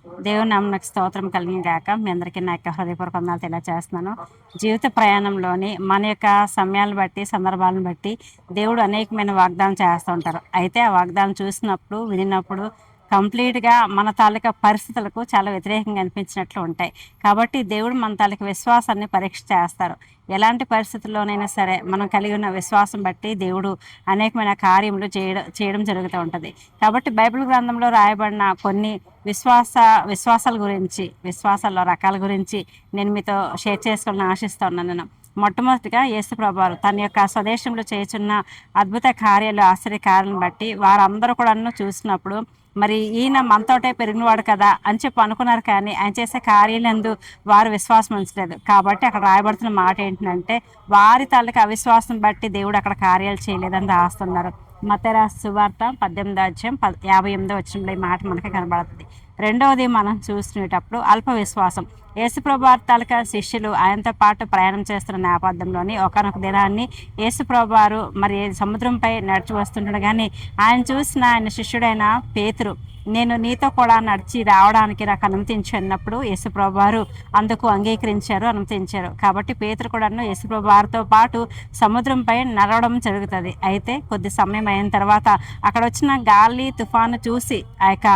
దేవుని నామమునకు స్తోత్రం కలిగిన గాక. మీ అందరికీ నా యొక్క హృదయపూర్వక వందనాలు తెలియజేస్తున్నాను. జీవిత ప్రయాణంలోని మన యొక్క సమయాలను బట్టి, సందర్భాలను బట్టి దేవుడు అనేకమైన వాగ్దానం చేస్తూ ఉంటారు. అయితే ఆ వాగ్దానం చూసినప్పుడు, వినినప్పుడు కంప్లీట్‌గా మన తాలూకా పరిస్థితులకు చాలా వ్యతిరేకంగా అనిపించినట్లు ఉంటాయి. కాబట్టి దేవుడు మన తాలూకా విశ్వాసాన్ని పరీక్ష చేస్తారు. ఎలాంటి పరిస్థితుల్లోనైనా సరే మనం కలిగి ఉన్న విశ్వాసం బట్టి దేవుడు అనేకమైన కార్యములు చేయడం జరుగుతూ ఉంటుంది. కాబట్టి బైబిల్ గ్రంథంలో రాయబడిన కొన్ని విశ్వాసాల గురించి, విశ్వాసాల్లో రకాల గురించి నేను మీతో షేర్ చేసుకోవాలని ఆశిస్తూ ఉన్నాను నేను. మొట్టమొదటిగా యేసుప్రభువారు తన యొక్క స్వదేశంలో చేయుచున్న అద్భుత కార్యాలు, ఆశ్చర్య కార్యాలను బట్టి వారందరూ కూడాను చూసినప్పుడు మరి ఈయన మనతోటే పెరిగినవాడు కదా అని చెప్పి అనుకున్నారు. కానీ ఆయన చేసే కార్యాలందు వారు విశ్వాసం ఉంచలేదు. కాబట్టి అక్కడ రాయబడుతున్న మాట ఏంటంటే వారి తాలూకు అవిశ్వాసం బట్టి దేవుడు అక్కడ కార్యాలు చేయలేదని రాస్తున్నారు. మత్తయి రాసిన సువార్త 18:58 ఈ మాట మనకి కనబడుతుంది. రెండవది మనం చూసినప్పుడు అల్ప విశ్వాసం. యేసుప్రభు వారి తాలూకా శిష్యులు ఆయనతో పాటు ప్రయాణం చేస్తున్న నేపథ్యంలోని ఒకానొక దినాన్ని యేసుప్రభు వారు మరి సముద్రంపై నడిచి వస్తుండగానే ఆయన చూసిన ఆయన శిష్యుడైన పేతురు, నేను నీతో కూడా నడిచి రావడానికి నాకు అనుమతించు అన్నప్పుడు యేసుప్రభు వారు అందుకు అంగీకరించారు, అనుమతించారు. కాబట్టి పేతురు కూడాను యేసుప్రభు వారితో పాటు సముద్రంపై నడవడం జరుగుతుంది. అయితే కొద్ది సమయం అయిన తర్వాత అక్కడ వచ్చిన గాలి తుఫాను చూసి ఆ యొక్క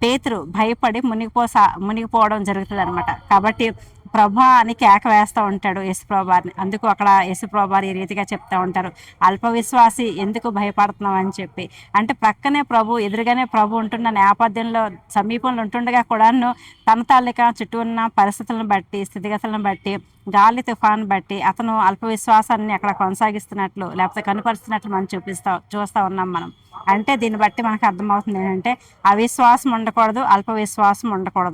పేతురు భయపడి మునిగిపోవడం జరుగుతుంది అనమాట. కాబట్టి ప్రభా అని కేక వేస్తూ ఉంటాడు యేసుప్రభువారిని. అందుకు అక్కడ యేసుప్రభువారు ఈ రీతిగా చెప్తూ ఉంటారు, అల్ప విశ్వాసి ఎందుకు భయపడుతున్నావు అని చెప్పి. అంటే ప్రక్కనే ప్రభు, ఎదురుగానే ప్రభు ఉంటున్న నేపథ్యంలో సమీపంలో ఉంటుండగా కూడాను తన తాలూకా చుట్టూ ఉన్న పరిస్థితులను బట్టి, స్థితిగతులను బట్టి, గాలి తుఫాను బట్టి అతను అల్ప విశ్వాసాన్ని అక్కడ కొనసాగిస్తున్నట్లు లేకపోతే కనుపరుస్తున్నట్లు మనం చూస్తూ ఉన్నాం మనం. అంటే దీన్ని బట్టి మనకు అర్థమవుతుంది ఏంటంటే అవిశ్వాసం ఉండకూడదు, అల్ప విశ్వాసం ఉండకూడదు.